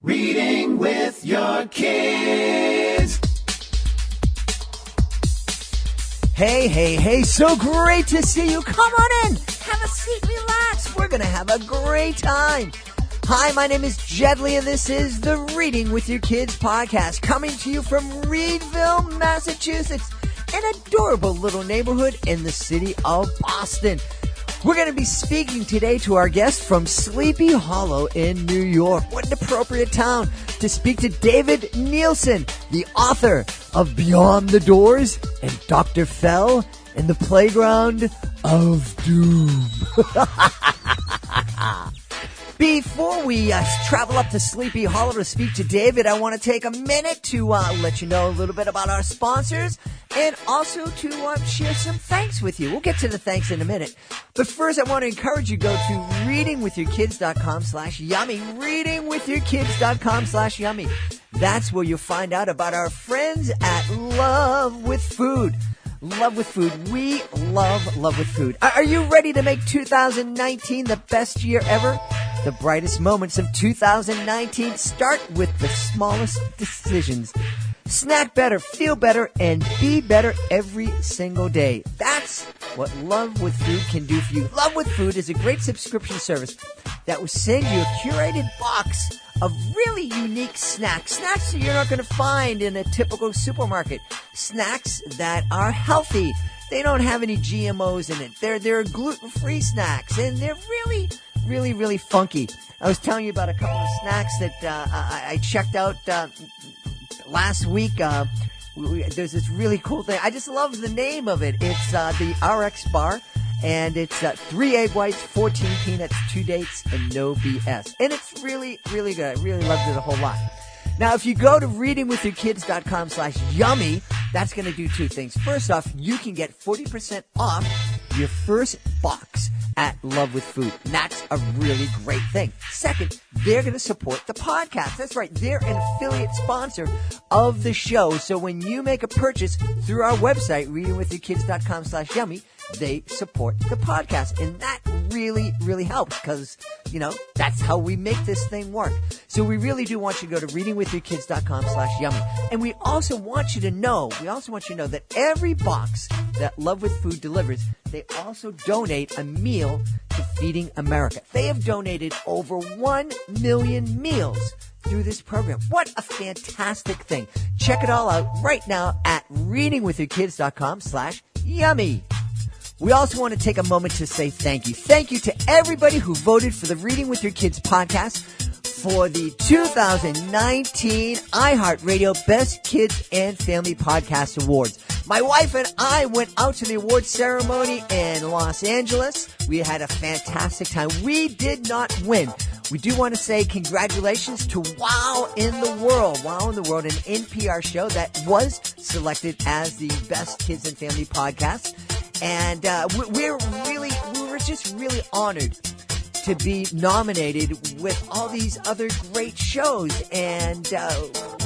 Reading with your kids. Hey, so great to see you. Come on in. Have a seat, relax. We're going to have a great time. Hi, my name is Jedley, and this is the Reading with Your Kids podcast, coming to you from Reedville, Massachusetts, an adorable little neighborhood in the city of Boston. We're going to be speaking today to our guest from Sleepy Hollow in New York. What an appropriate town to speak to David Neilson, the author of Beyond the Doors and Dr. Fell and the Playground of Doom. Before we travel up to Sleepy Hollow to speak to David, I want to take a minute to let you know a little bit about our sponsors and also to share some thanks with you. We'll get to the thanks in a minute. But first, I want to encourage you to go to readingwithyourkids.com/yummy. Readingwithyourkids.com/yummy. That's where you'll find out about our friends at Love with Food. Love with Food. We love with Food. Are you ready to make 2019 the best year ever? The brightest moments of 2019 start with the smallest decisions. Snack better, feel better, and be better every single day. That's what Love with Food can do for you. Love with Food is a great subscription service that will send you a curated box of really unique snacks. Snacks that you're not going to find in a typical supermarket. Snacks that are healthy. They don't have any GMOs in it. They're gluten-free snacks, and they're really funky. I was telling you about a couple of snacks that I checked out last week. There's this really cool thing. I just love the name of it. It's the RX bar, and it's 3 egg whites, 14 peanuts, 2 dates, and no BS. And it's really good. I really loved it a whole lot. Now, if you go to readingwithyourkids.com/yummy, that's going to do two things. First off, you can get 40% off your first box at Love with Food. And that's a really great thing. Second, they're going to support the podcast. That's right. They're an affiliate sponsor of the show. So when you make a purchase through our website, readingwithyourkids.com/yummy, they support the podcast. And that really helps because, that's how we make this thing work. So we really do want you to go to readingwithyourkids.com/yummy. And we also want you to know that every box that Love with Food delivers, they also donate a meal to Feeding America. They have donated over 1 million meals through this program. What a fantastic thing. Check it all out right now at readingwithyourkids.com/yummy. We also want to take a moment to say thank you. Thank you to everybody who voted for the Reading with Your Kids podcast for the 2019 iHeartRadio Best Kids and Family Podcast Awards. My wife and I went out to the awards ceremony in Los Angeles. We had a fantastic time. We did not win. We do want to say congratulations to Wow in the World, an NPR show that was selected as the Best Kids and Family Podcast. And we were just really honored to be nominated with all these other great shows. And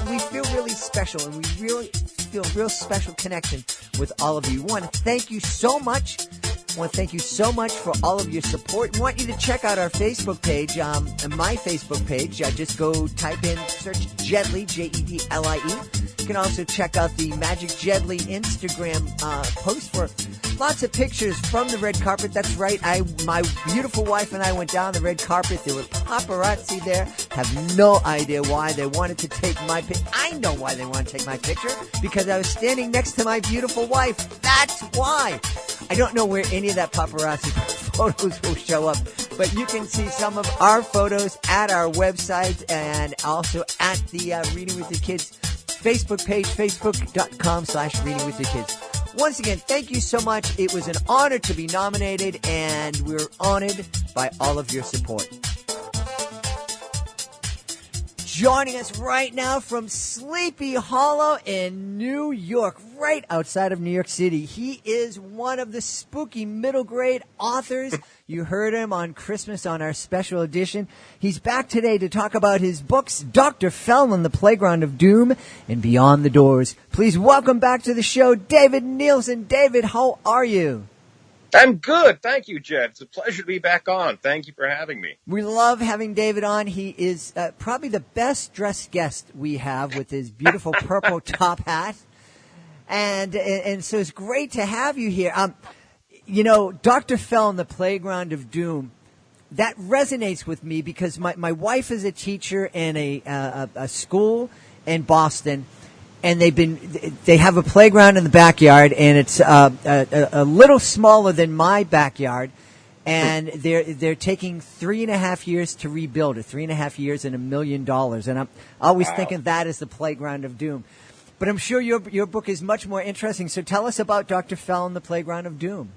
we feel really special, and we really feel a real special connection with all of you. We want to thank you so much. I want to thank you so much for all of your support. I want you to check out our Facebook page, my Facebook page. Just go type in, search Jedley, Jedlie. You can also check out the Magic Jedley Instagram post for lots of pictures from the red carpet. That's right. My beautiful wife and I went down the red carpet. There were paparazzi there. Have no idea why they wanted to take my picture. I know why they wanted to take my picture. Because I was standing next to my beautiful wife. That's why. I don't know where any of that paparazzi photos will show up. But you can see some of our photos at our website and also at the Reading with Your Kids Facebook page, facebook.com/readingwithyourkids. Once again, thank you so much. It was an honor to be nominated, and we're honored by all of your support. Joining us right now from Sleepy Hollow in New York, right outside of New York City. He is one of the spooky middle grade authors. You heard him on Christmas on our special edition. He's back today to talk about his books, Dr. Fell and the Playground of Doom and Beyond the Doors. Please welcome back to the show, David Neilson. David, how are you? I'm good. Thank you, Jed. It's a pleasure to be back on. Thank you for having me. We love having David on. He is probably the best dressed guest we have with his beautiful purple top hat. And so it's great to have you here. Dr. Fell in the Playground of Doom, that resonates with me because my wife is a teacher in a school in Boston, and they have a playground in the backyard, and it's a little smaller than my backyard, and they're taking 3.5 years to rebuild it, 3.5 years and $1 million, and I'm always thinking that is the Playground of Doom. But I'm sure your book is much more interesting. So tell us about Dr. Fell and the Playground of Doom.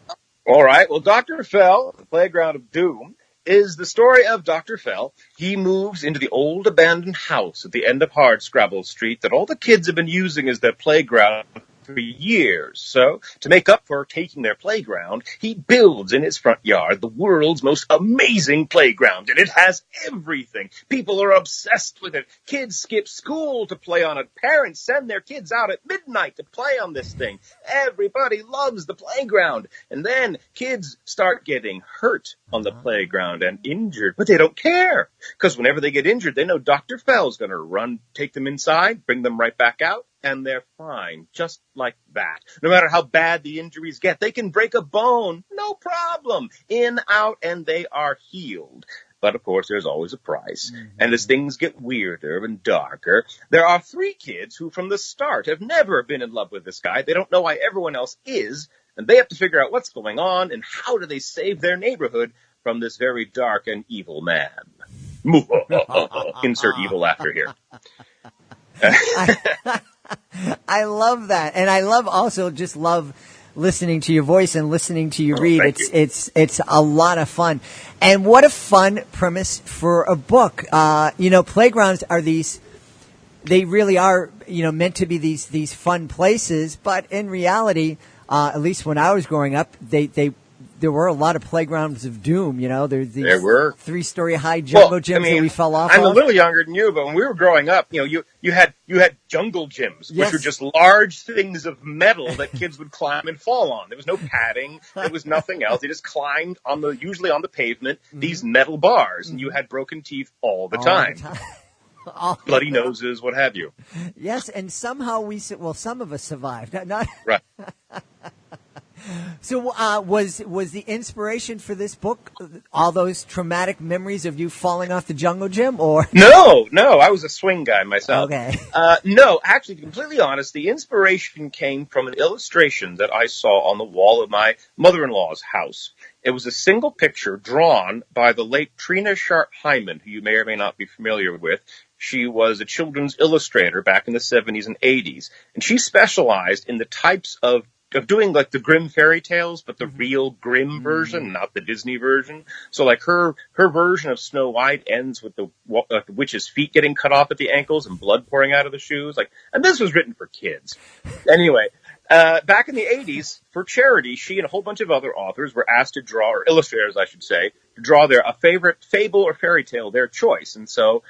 All right. Well, Dr. Fell, the Playground of Doom, is the story of Dr. Fell. He moves into the old abandoned house at the end of Hardscrabble Street that all the kids have been using as their playground for years. So, to make up for taking their playground, he builds in his front yard the world's most amazing playground, and it has everything. People are obsessed with it. Kids skip school to play on it. Parents send their kids out at midnight to play on this thing. Everybody loves the playground. And then kids start getting hurt on the playground and injured, but they don't care, because whenever they get injured, they know Dr. Fell's going to run, take them inside, bring them right back out, and they're fine, just like that. No matter how bad the injuries get, they can break a bone, no problem. In, out, and they are healed. But, of course, there's always a price. Mm-hmm. And as things get weirder and darker, there are 3 kids who from the start have never been in love with this guy. They don't know why everyone else is, and they have to figure out what's going on and how do they save their neighborhood from this very dark and evil man. Insert evil laughter here. I love that, and I love listening to your voice and listening to you read. It's a lot of fun, and what a fun premise for a book. Playgrounds are they really are meant to be these fun places, but in reality, at least when I was growing up, there were a lot of playgrounds of doom. There were 3-story high jungle gyms that we fell off. I'm a little younger than you, but when we were growing up, you had jungle gyms, which were just large things of metal that kids would climb and fall on. There was no padding, there was nothing else. They just climbed usually on the pavement, these metal bars, and you had broken teeth all the time. Bloody noses, what have you. Yes, and somehow some of us survived. Right. So was the inspiration for this book all those traumatic memories of you falling off the jungle gym, or? No, I was a swing guy myself. Okay. No, actually, to be completely honest, the inspiration came from an illustration that I saw on the wall of my mother-in-law's house. It was a single picture drawn by the late Trina Sharp Hyman, who you may or may not be familiar with. She was a children's illustrator back in the 70s and 80s, and she specialized in the types of doing like the Grimm fairy tales, but the real Grimm version, not the Disney version. So like her version of Snow White ends with the witch's feet getting cut off at the ankles and blood pouring out of the shoes. And this was written for kids. Anyway, back in the 80s, for charity, she and a whole bunch of other authors were asked to draw, or illustrators, I should say, to draw a favorite fable or fairy tale, their choice. And so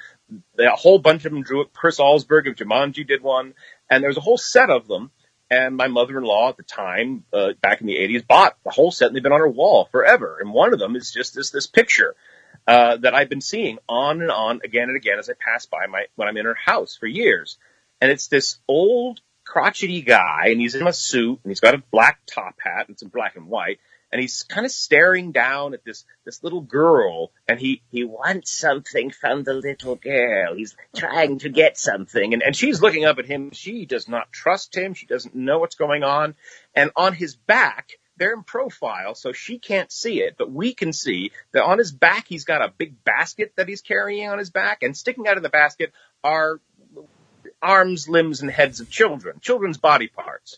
a whole bunch of them drew it. Chris Alsberg of Jumanji did one, and there was a whole set of them. And my mother-in-law at the time, back in the 80s, bought the whole set, and they've been on her wall forever. And one of them is just this picture that I've been seeing on and on, again and again, as I pass by when I'm in her house for years. And it's this old, crotchety guy, and he's in a suit, and he's got a black top hat, and it's in black and white. And he's kind of staring down at this little girl, and he wants something from the little girl. He's trying to get something, and she's looking up at him. She does not trust him. She doesn't know what's going on. And on his back, they're in profile, so she can't see it, but we can see that on his back, he's got a big basket that he's carrying on his back, and sticking out of the basket are arms, limbs, and heads of children's body parts.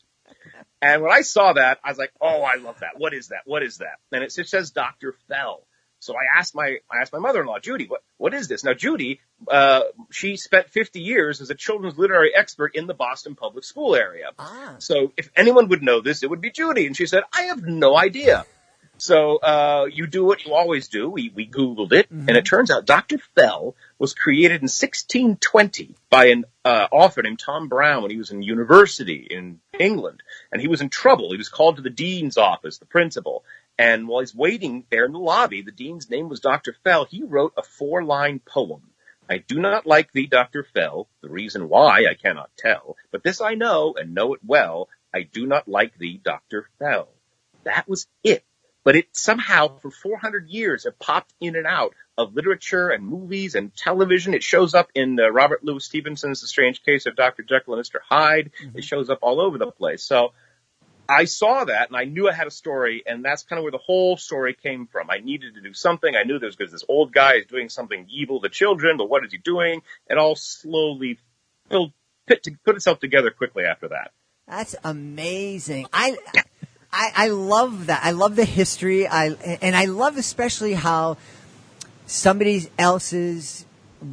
And when I saw that, I was like, oh, I love that. What is that? What is that? And it says Dr. Fell. So I asked my mother-in-law, Judy, what is this? Now, Judy, she spent 50 years as a children's literary expert in the Boston public school area. So if anyone would know this, it would be Judy. And she said, I have no idea. So you do what you always do. We Googled it, and it turns out Dr. Fell was created in 1620 by an author named Tom Brown when he was in university in England. And he was in trouble. He was called to the dean's office, the principal. And while he's waiting there in the lobby, the dean's name was Dr. Fell, he wrote a 4-line poem. I do not like thee, Dr. Fell, the reason why I cannot tell, but this I know, and know it well, I do not like thee, Dr. Fell. That was it. But it somehow, for 400 years, it popped in and out of literature and movies and television. It shows up in Robert Louis Stevenson's The Strange Case of Dr. Jekyll and Mr. Hyde. Mm-hmm. It shows up all over the place. So I saw that, and I knew I had a story, and that's kind of where the whole story came from. I needed to do something. I knew there was this old guy is doing something evil to children, but what is he doing? It all slowly put itself together quickly after that. That's amazing. I love that. I love the history. And I love especially how somebody else's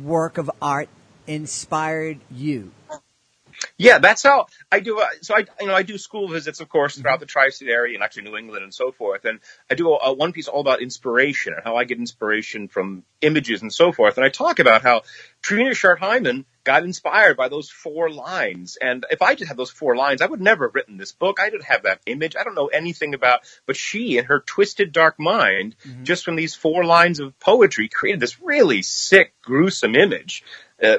work of art inspired you. Yeah, that's how I do. So I do school visits, of course, throughout the tri-state area and actually New England and so forth. And I do a one piece all about inspiration and how I get inspiration from images and so forth. And I talk about how Trina Sharp Hyman got inspired by those 4 lines. And if I just had those 4 lines, I would never have written this book. I didn't have that image. I don't know anything about, but she, in her twisted, dark mind, just from these 4 lines of poetry, created this really sick, gruesome image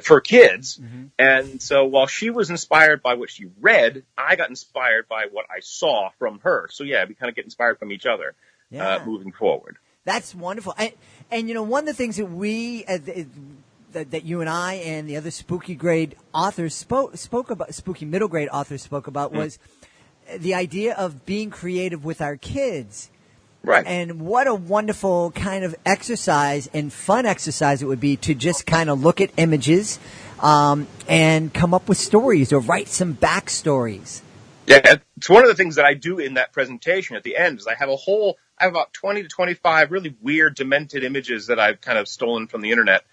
for kids. And so while she was inspired by what she read, I got inspired by what I saw from her. So yeah, we kind of get inspired from each other moving forward. That's wonderful. And you know, one of the things that we, that you and I and the other spooky grade authors spoke about, spooky middle grade authors spoke about, was the idea of being creative with our kids. Right. And what a wonderful kind of exercise and fun exercise it would be to just kind of look at images and come up with stories or write some backstories. Yeah, it's one of the things that I do in that presentation at the end is I have about 20 to 25 really weird, demented images that I've kind of stolen from the internet.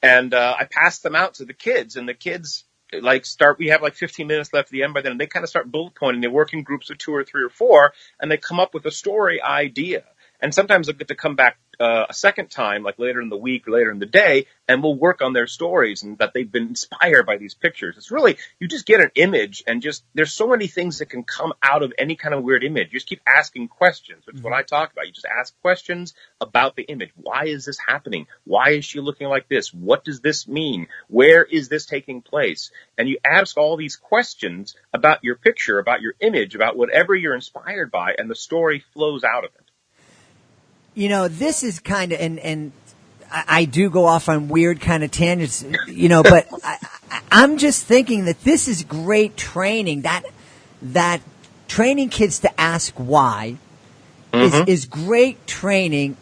And I pass them out to the kids, and the kids we have 15 minutes left at the end by then, and they kind of start bullet pointing. They work in groups of 2 or 3 or 4, and they come up with a story idea. And sometimes they'll get to come back a second time, like later in the week or later in the day, and we'll work on their stories and that they've been inspired by these pictures. It's really, you just get an image and there's so many things that can come out of any kind of weird image. You just keep asking questions, which is what I talk about. You just ask questions about the image. Why is this happening? Why is she looking like this? What does this mean? Where is this taking place? And you ask all these questions about your picture, about your image, about whatever you're inspired by, and the story flows out of it. You know, this is kind of, and I do go off on weird kind of tangents, but I'm just thinking that this is great training, that training kids to ask why is great training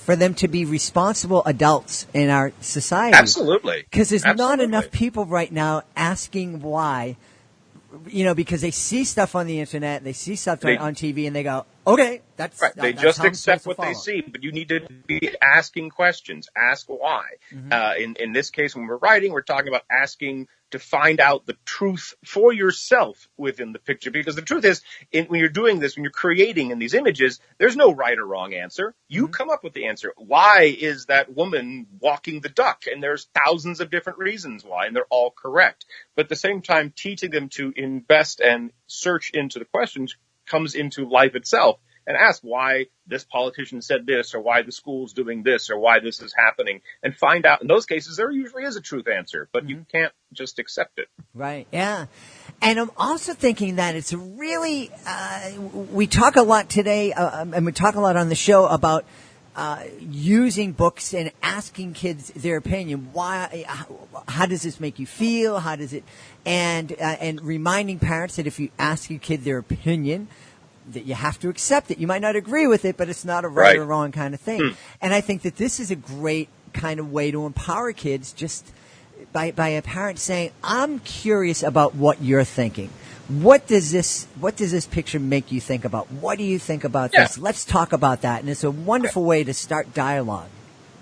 for them to be responsible adults in our society. Absolutely. Because there's not enough people right now asking why, because they see stuff on the internet, they see stuff on TV, and they go, okay, that's right. They just accept what they see, but you need to be asking questions. Ask why. In this case, when we're writing, we're talking about asking to find out the truth for yourself within the picture. Because the truth is, when you're doing this, when you're creating in these images, there's no right or wrong answer. You come up with the answer. Why is that woman walking the duck? And there's thousands of different reasons why, and they're all correct. But at the same time, teaching them to invest and search into the questions comes into life itself, and ask why this politician said this, or why the school's doing this, or why this is happening, and find out. In those cases, there usually is a truth answer, but you can't just accept it. Right, yeah. And I'm also thinking that it's really, we talk a lot today, and we talk a lot on the show about using books and asking kids their opinion. Why? How does this make you feel? How does it? And reminding parents that if you ask your kid their opinion, that you have to accept it. You might not agree with it, but it's not a right or wrong kind of thing. And I think that this is a great kind of way to empower kids, just by a parent saying, "I'm curious about what you're thinking. What does this picture make you think about? What do you think about this? Let's talk about that." And it's a wonderful way to start dialogue.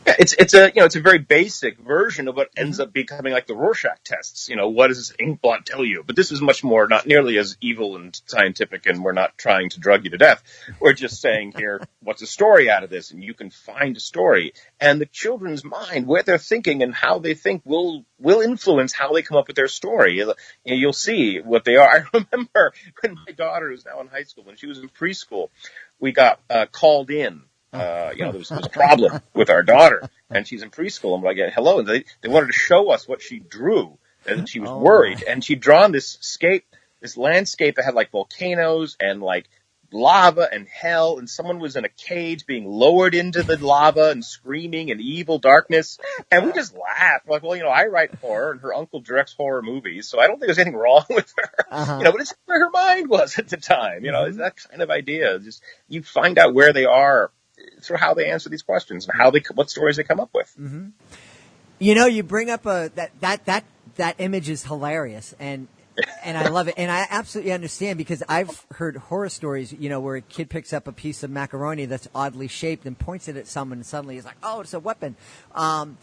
Yeah, it's a very basic version of what ends up becoming like the Rorschach tests. What does this ink blot tell you? But this is much more, not nearly as evil and scientific, and we're not trying to drug you to death. We're just saying here, what's the story out of this? And you can find a story. And the children's mind, where they're thinking and how they think will influence how they come up with their story. You'll see what they are. I remember when my daughter, who's now in high school, when she was in preschool, we got called in. There was a problem with our daughter, and she's in preschool, and we're like, hello, and they wanted to show us what she drew, and she was worried, and she'd drawn this landscape that had like volcanoes and like lava and hell, and someone was in a cage being lowered into the lava and screaming and evil darkness, and we just laughed. Like, well, I write horror, and her uncle directs horror movies, so I don't think there's anything wrong with her. But it's where her mind was at the time. It's that kind of idea. Just you find out where they are through how they answer these questions and what stories they come up with. Mm-hmm. You bring up that image is hilarious, and I love it, and I absolutely understand, because I've heard horror stories, where a kid picks up a piece of macaroni that's oddly shaped and points it at someone, and suddenly he's like, "Oh, it's a weapon." And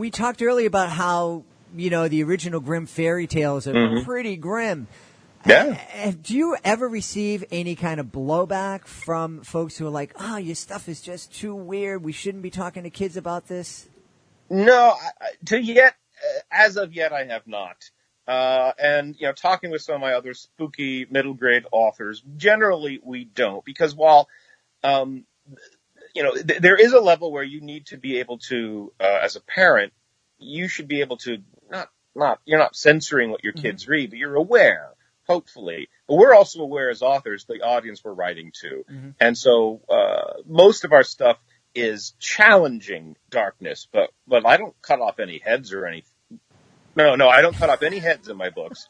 we talked earlier about how the original Grimm fairy tales are pretty grim. Yeah. Do you ever receive any kind of blowback from folks who are like, "Oh, your stuff is just too weird. We shouldn't be talking to kids about this"? No, as of yet, I have not. And talking with some of my other spooky middle grade authors, generally we don't, because while, there is a level where you need to be able to, as a parent, you should be able to you're not censoring what your kids read, but you're aware, hopefully. But we're also aware as authors, the audience we're writing to. And so, most of our stuff is challenging darkness, but I don't cut off any heads or anything. No, I don't cut off any heads in my books.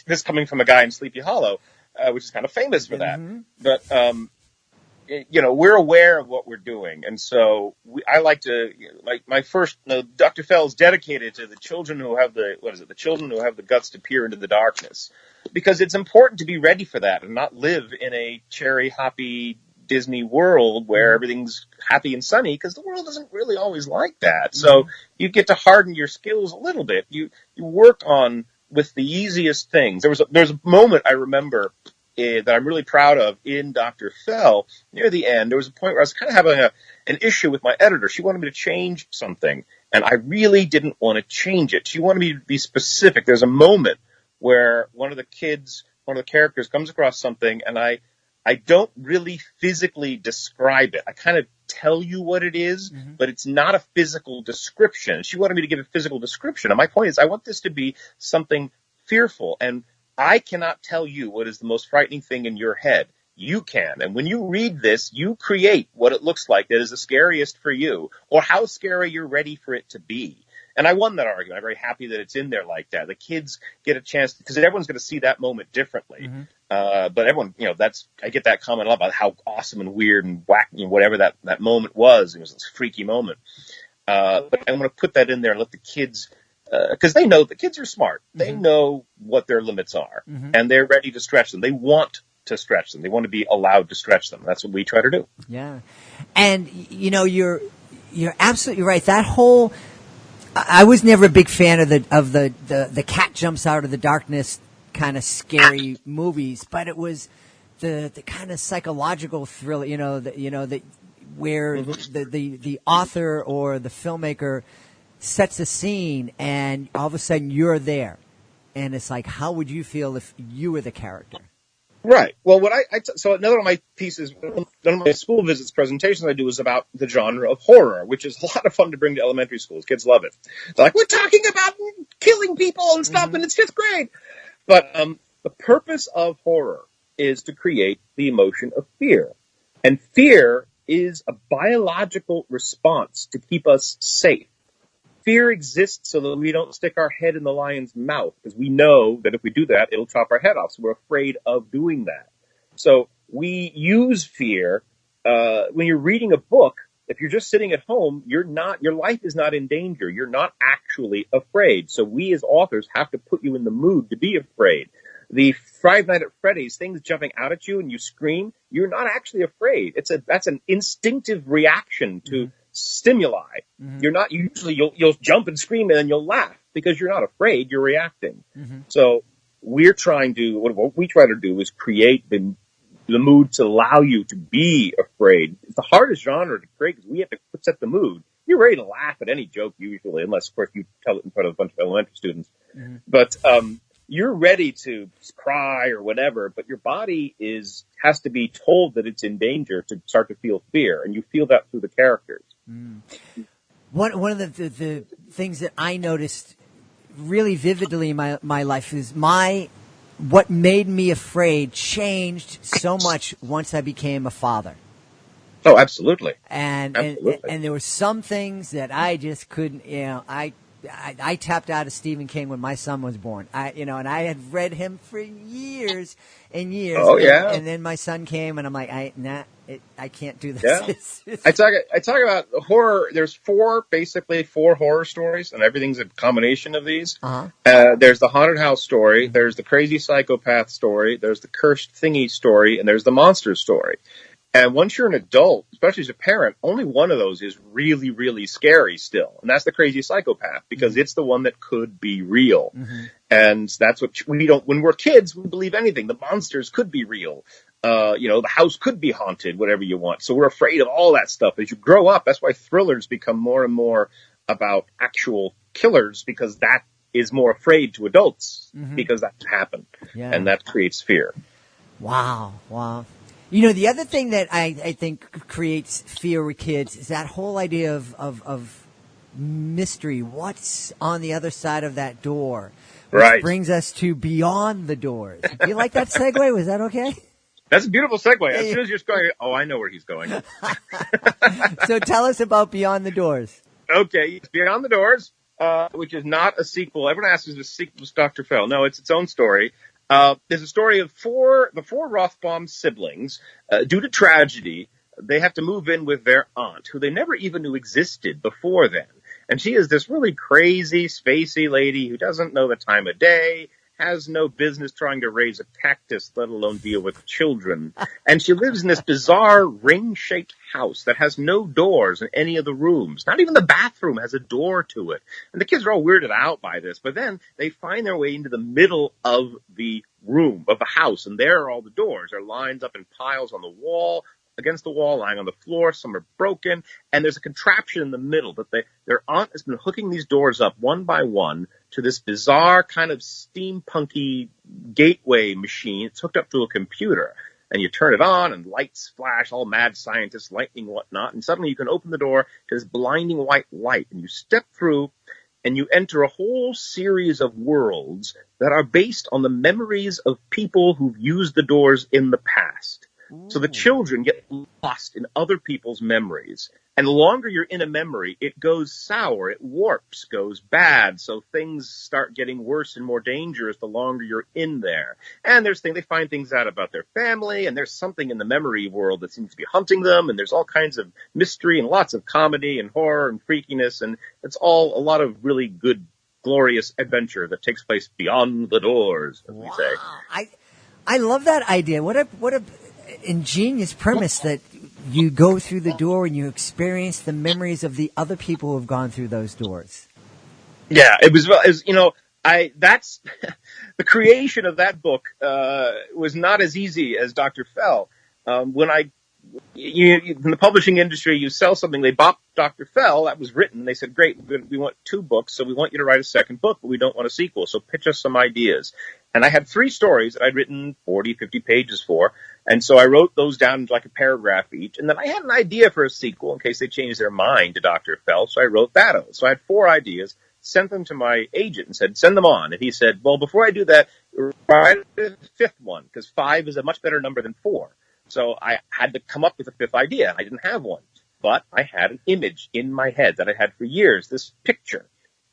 This coming from a guy in Sleepy Hollow, which is kind of famous for that. But, we're aware of what we're doing. And so I like to, my first, Dr. Fell's dedicated to the children who have the children who have the guts to peer into the darkness. Because it's important to be ready for that and not live in a cherry hoppy Disney world where everything's happy and sunny, because the world isn't really always like that. So you get to harden your skills a little bit. You work on with the easiest things. There's a moment I remember that I'm really proud of in Dr. Fell. Near the end, there was a point where I was kind of having an issue with my editor. She wanted me to change something, and I really didn't want to change it. She wanted me to be specific. There's a moment where one of the characters comes across something, and I don't really physically describe it. I kind of tell you what it is, but it's not a physical description. She wanted me to give a physical description. And my point is, I want this to be something fearful. And I cannot tell you what is the most frightening thing in your head. You can. And when you read this, you create what it looks like that is the scariest for you, or how scary you're ready for it to be. And I won that argument. I'm very happy that it's in there like that. The kids get a chance, because everyone's going to see that moment differently. But everyone, I get that comment a lot about how awesome and weird and wacky, whatever that moment was. It was this freaky moment. But I want to put that in there and let the kids, because they know the kids are smart. They know what their limits are, and they're ready to stretch them. They want to stretch them. They want to be allowed to stretch them. That's what we try to do. Yeah. And, you're absolutely right. That whole, I was never a big fan of the cat jumps out of the darkness kind of scary movies, but it was the kind of psychological thrill, where the author or the filmmaker sets a scene, and all of a sudden you're there, and it's like, how would you feel if you were the character? Right. Well, so another of my pieces, one of my school visits presentations I do is about the genre of horror, which is a lot of fun to bring to elementary schools. Kids love it. They're like, we're talking about killing people and stuff, and it's 5th grade. But the purpose of horror is to create the emotion of fear. And fear is a biological response to keep us safe. Fear exists so that we don't stick our head in the lion's mouth, because we know that if we do that, it'll chop our head off. So we're afraid of doing that. So we use fear. When you're reading a book, if you're just sitting at home, your life is not in danger. You're not actually afraid. So we as authors have to put you in the mood to be afraid. The Five Nights at Freddy's, things jumping out at you and you scream, you're not actually afraid. That's an instinctive reaction to stimuli. You're not usually, you'll jump and scream and then you'll laugh because you're not afraid, you're reacting. So what we try to do is create the mood to allow you to be afraid. It's the hardest genre to create because we have to set the mood. You're ready to laugh at any joke usually, unless of course you tell it in front of a bunch of elementary students. But you're ready to cry or whatever, but your body has to be told that it's in danger to start to feel fear, and you feel that through the characters. One of the things that I noticed really vividly in my life is what made me afraid changed so much once I became a father. Oh, absolutely. And there were some things that I just couldn't, I tapped out of Stephen King when my son was born. And I had read him for years and years. Oh, yeah. And then my son came, and I'm like, I can't do Yeah. this. I talk about horror. There's four horror stories, and everything's a combination of these. Uh-huh. There's the haunted house story. There's the crazy psychopath story. There's the cursed thingy story, and there's the monster story. And once you're an adult, especially as a parent, only one of those is really, really scary still. And that's the crazy psychopath, because it's the one that could be real. Mm-hmm. And that's what when we're kids, we believe anything. The monsters could be real. The house could be haunted, whatever you want. So we're afraid of all that stuff. As you grow up, that's why thrillers become more and more about actual killers, because that is more afraid to adults, because that can happen. Yeah. And that creates fear. Wow. The other thing that I think creates fear with kids is that whole idea of mystery. What's on the other side of that door? Which brings us to Beyond the Doors. Do you like that segue? Was that okay? That's a beautiful segue. As soon as you're going, I know where he's going. So tell us about Beyond the Doors. Okay, it's Beyond the Doors, which is not a sequel. Everyone asks, is it a sequel to Dr. Fell? No, it's its own story. There's a story of the four Rothbaum siblings. Due to tragedy, they have to move in with their aunt, who they never even knew existed before then. And she is this really crazy, spacey lady who doesn't know the time of day, has no business trying to raise a cactus, let alone deal with children. And she lives in this bizarre ring-shaped house that has no doors in any of the rooms. Not even the bathroom has a door to it. And the kids are all weirded out by this. But then they find their way into the middle of the room, of the house, and there are all the doors. They're lined up in piles on the wall, against the wall, lying on the floor. Some are broken. And there's a contraption in the middle that their aunt has been hooking these doors up one by one to this bizarre kind of steampunky gateway machine. It's hooked up to a computer. And you turn it on, and lights flash, all mad scientists, lightning, whatnot. And suddenly you can open the door to this blinding white light. And you step through, and you enter a whole series of worlds that are based on the memories of people who've used the doors in the past. Ooh. So the children get lost in other people's memories. And the longer you're in a memory, it goes sour, it warps, goes bad. So things start getting worse and more dangerous the longer you're in there. And they find things out about their family, and there's something in the memory world that seems to be hunting them, and there's all kinds of mystery and lots of comedy and horror and freakiness, and it's all a lot of really good, glorious adventure that takes place beyond the doors, as we say. I love that idea. What a ingenious premise that you go through the door and you experience the memories of the other people who have gone through those doors. Yeah, that's the creation of that book was not as easy as Dr. Fell. In the publishing industry, you sell something, they bought Dr. Fell, that was written, they said, great, we want 2 books, so we want you to write a second book, but we don't want a sequel, so pitch us some ideas. And I had 3 stories that I'd written 40, 50 pages for, and so I wrote those down into like a paragraph each, and then I had an idea for a sequel in case they changed their mind to Dr. Fell, so I wrote that out. So I had 4 ideas, sent them to my agent and said, send them on. And he said, well, before I do that, write a 5th one, because 5 is a much better number than 4. So I had to come up with a 5th idea, and I didn't have one. But I had an image in my head that I had for years, this picture.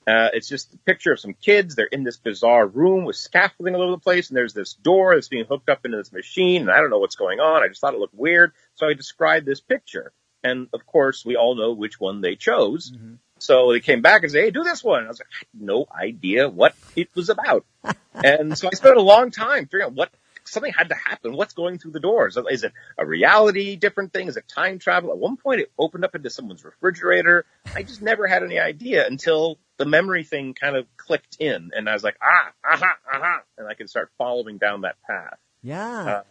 It's just a picture of some kids. They're in this bizarre room with scaffolding all over the place, and there's this door that's being hooked up into this machine, and I don't know what's going on. I just thought it looked weird, so I described this picture. And, of course, we all know which one they chose. Mm-hmm. So they came back and said, hey, do this one. And I was like, I had no idea what it was about. And so I spent a long time figuring out something had to happen. What's going through the doors? Is it a reality different thing? Is it time travel? At one point, it opened up into someone's refrigerator. I just never had any idea until the memory thing kind of clicked in. And I was like, and I could start following down that path. Yeah.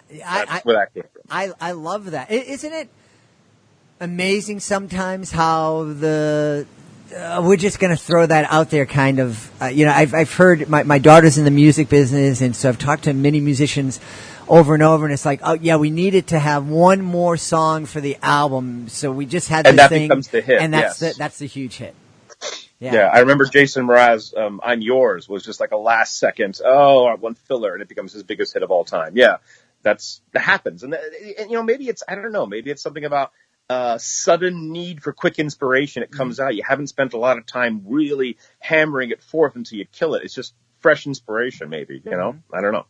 That's where that came from. I love that. Isn't it amazing sometimes how the we're just going to throw that out there, kind of. I've heard my daughter's in the music business, and so I've talked to many musicians over and over, and it's like, oh yeah, we needed to have one more song for the album, so we just had this and that thing, becomes the hit, and that's yes. that's the huge hit. Yeah, I remember Jason Mraz, "I'm Yours" was just like a last second, one filler, and it becomes his biggest hit of all time. Yeah, that happens, and maybe it's, I don't know, maybe it's something about sudden need for quick inspiration. It comes out. You haven't spent a lot of time really hammering it forth until you kill it. It's just fresh inspiration, maybe. I don't know.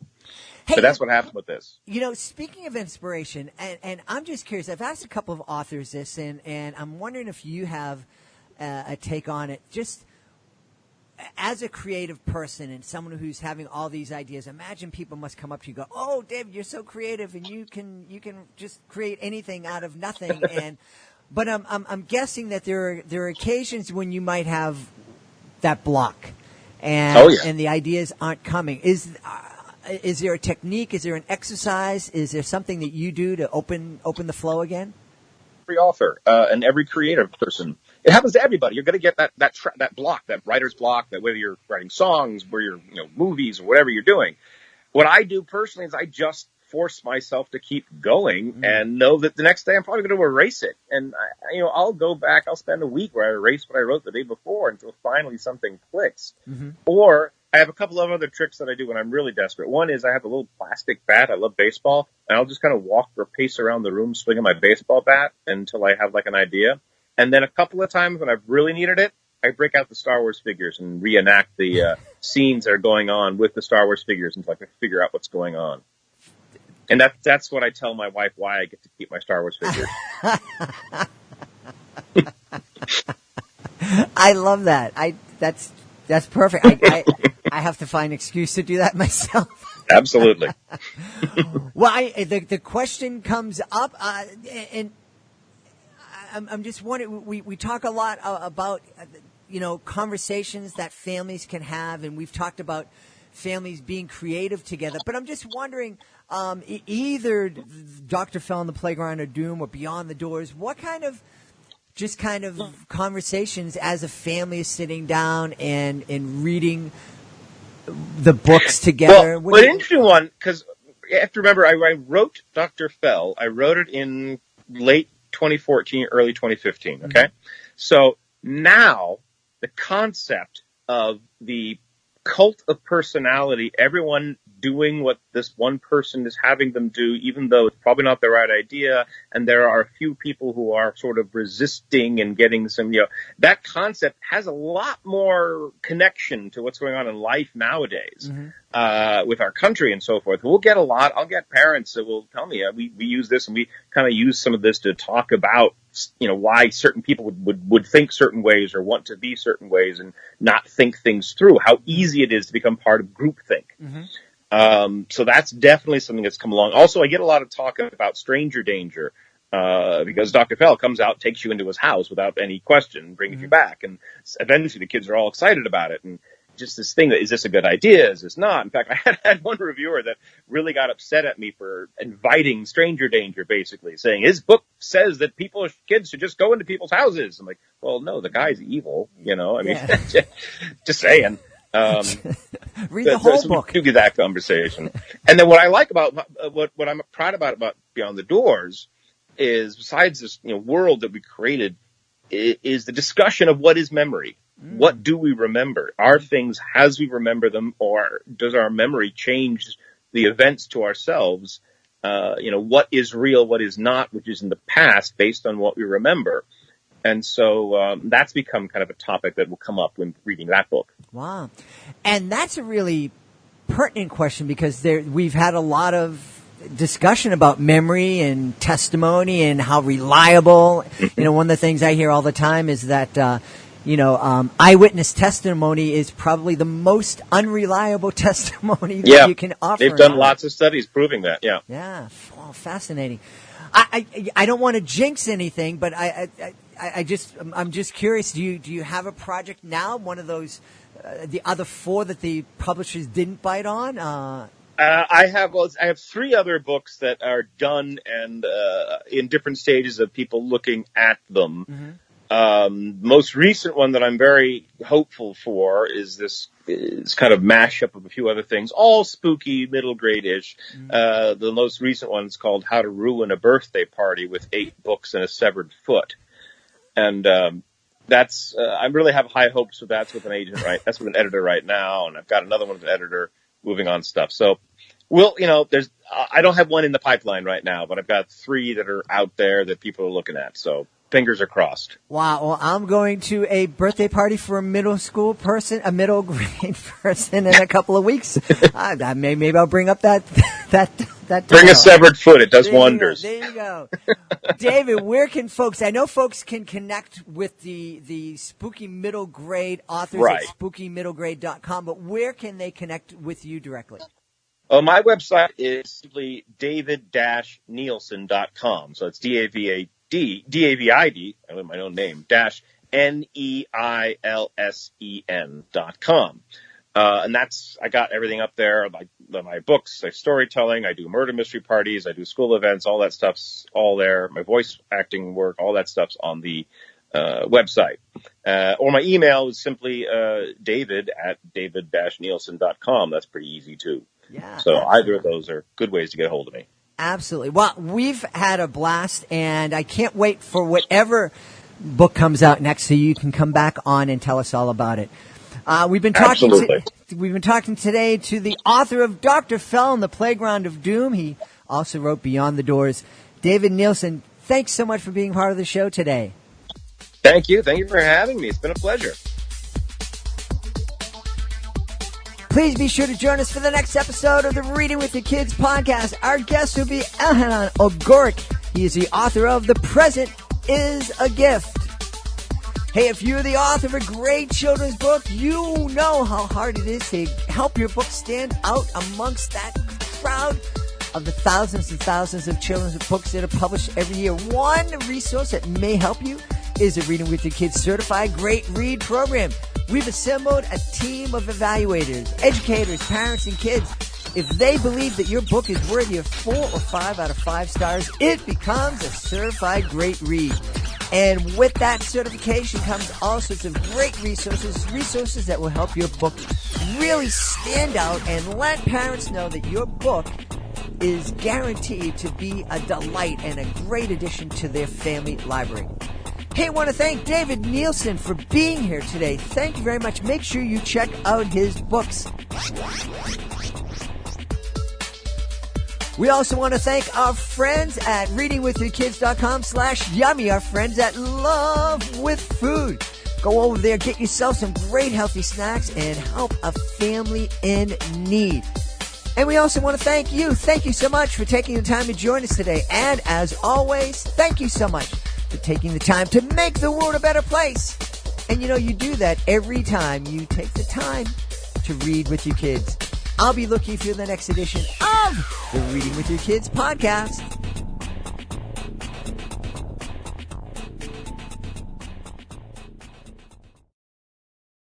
Hey, but that's what happened with this. Speaking of inspiration, and I'm just curious, I've asked a couple of authors this, and I'm wondering if you have a take on it. Just as a creative person and someone who's having all these ideas, imagine people must come up to you and go, "Oh, David, you're so creative, and you can just create anything out of nothing." But I'm guessing that there are occasions when you might have that block, and the ideas aren't coming. Is there a technique? Is there an exercise? Is there something that you do to open the flow again? Every author and every creative person, it happens to everybody. You're going to get that block, that writer's block, that whether you're writing songs, whether you're movies, or whatever you're doing. What I do personally is I just force myself to keep going and know that the next day I'm probably going to erase it. And I'll go back. I'll spend a week where I erase what I wrote the day before until finally something clicks. Or I have a couple of other tricks that I do when I'm really desperate. One is I have a little plastic bat. I love baseball, and I'll just kind of walk or pace around the room swinging my baseball bat until I have like an idea. And then a couple of times when I've really needed it, I break out the Star Wars figures and reenact the scenes that are going on with the Star Wars figures until I can figure out what's going on. And that's what I tell my wife why I get to keep my Star Wars figures. I love that. That's perfect. I have to find an excuse to do that myself. Absolutely. Well, the question comes up, and I'm just wondering. We talk a lot about conversations that families can have, and we've talked about families being creative together. But I'm just wondering, either Dr. Fell on the Playground of Doom or Beyond the Doors, what kind of conversations as a family is sitting down and reading the books together? Well, an interesting one, because you have to remember, I wrote Dr. Fell. I wrote it in late 2014, early 2015, okay? So now the concept of the cult of personality, everyone doing what this one person is having them do, even though it's probably not the right idea, and there are a few people who are sort of resisting and getting some, that concept has a lot more connection to what's going on in life nowadays, with our country and so forth. I'll get parents that will tell me, we use this, and we kind of use some of this to talk about, why certain people would think certain ways or want to be certain ways and not think things through, how easy it is to become part of groupthink. So that's definitely something that's come along. Also, I get a lot of talk about stranger danger, because Dr. Fell comes out, takes you into his house without any question, brings you back. And eventually the kids are all excited about it. And just this thing that, is this a good idea? Is this not? In fact, I had one reviewer that really got upset at me for inviting stranger danger, basically saying his book says that kids should just go into people's houses. I'm like, well, no, the guy's evil, just saying. Read the whole book. We do that conversation. And then what I like about what I'm proud about Beyond the Doors is, besides this world that we created, is the discussion of what is memory. What do we remember? Are things as we remember them, or does our memory change the events to ourselves? What is real, what is not, which is in the past based on what we remember. And so that's become kind of a topic that will come up when reading that book. Wow. And that's a really pertinent question, because we've had a lot of discussion about memory and testimony and how reliable. One of the things I hear all the time is that, eyewitness testimony is probably the most unreliable testimony that you can offer. They've done lots of studies proving that, yeah. Yeah, well, fascinating. I don't want to jinx anything, but I'm just curious. Do you have a project now? One of those, the other four that the publishers didn't bite on? I have three other books that are done and in different stages of people looking at them. Most recent one that I'm very hopeful for is this kind of mashup of a few other things, all spooky, middle grade-ish. The most recent one is called How to Ruin a Birthday Party with 8 Books and a Severed Foot. And I really have high hopes with that. That's with an agent, right? That's with an editor right now, and I've got another one with an editor moving on stuff. So, I don't have one in the pipeline right now, but I've got 3 that are out there that people are looking at. So fingers are crossed. Wow. Well, I'm going to a birthday party for a middle grade person in a couple of weeks. Maybe I'll bring up that Bring a severed foot. It does wonders. There you go. David, where can folks, I know folks can connect with the spooky middle grade authors at spookymiddlegrade.com, but where can they connect with you directly? My website is simply david-neilson.com. So it's DAVID, I have my own name, NEILSEN.com. And I got everything up there, my books, my storytelling, I do murder mystery parties, I do school events, all that stuff's all there. My voice acting work, all that stuff's on the website. Or my email is simply david@david-neilson.com. That's pretty easy too. Yeah. So either of those are good ways to get a hold of me. Absolutely. Well, we've had a blast, and I can't wait for whatever book comes out next so you can come back on and tell us all about it. We've been talking today to the author of Dr. Fell and the Playground of Doom. He also wrote Beyond the Doors. David Neilson, thanks so much for being part of the show today. Thank you. Thank you for having me. It's been a pleasure. Please be sure to join us for the next episode of the Reading with Your Kids podcast. Our guest will be Elhanan O'Gorick. He is the author of The Present is a Gift. Hey, if you're the author of a great children's book, you know how hard it is to help your book stand out amongst that crowd of the thousands and thousands of children's books that are published every year. One resource that may help you is a Reading with Your Kids certified Great Read program. We've assembled a team of evaluators, educators, parents, and kids. If they believe that your book is worthy of 4 or 5 out of 5 stars, it becomes a certified great read. And with that certification comes all sorts of great resources that will help your book really stand out and let parents know that your book is guaranteed to be a delight and a great addition to their family library. Hey, I want to thank David Neilson for being here today. Thank you very much. Make sure you check out his books. We also want to thank our friends at readingwithyourkids.com/yummy, our friends at Love with Food. Go over there, get yourself some great healthy snacks, and help a family in need. And we also want to thank you. Thank you so much for taking the time to join us today. And as always, thank you so much for taking the time to make the world a better place. And you know, you do that every time you take the time to read with your kids. I'll be looking for the next edition of the Reading with Your Kids podcast.